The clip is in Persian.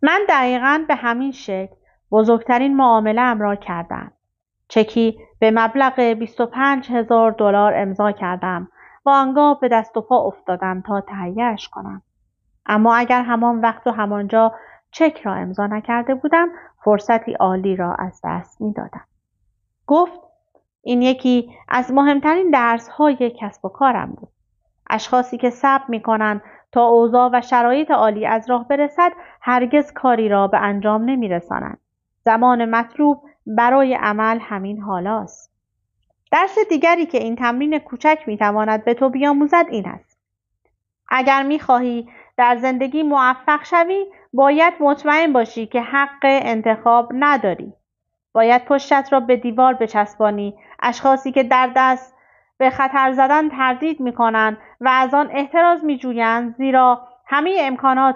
من دقیقاً به همین شکل بزرگترین معامله‌ام را کردم. چکی به مبلغ $25,000 امضا کردم و آنگاه به دست و پا افتادم تا تهیه‌اش کنم. اما اگر همان وقت و همانجا چک را امضا نکرده بودم، فرصتی عالی را از دست می‌دادم. گفت این یکی از مهمترین درس‌های کسب و کارم بود. اشخاصی که صبر می‌کنند تا اوضاع و شرایط عالی از راه برسد، هرگز کاری را به انجام نمی‌رسانند. زمان مطلوب برای عمل همین حالاست. درس دیگری که این تمرین کوچک می‌تواند به تو بیاموزد این است: اگر می‌خواهی در زندگی موفق شوی، باید مطمئن باشی که حق انتخاب نداری. باید پشتت را به دیوار بچسبانی. اشخاصی که در دست به خطر زدن تردید می‌کنند و از آن احتراز می‌جویند، زیرا همه امکانات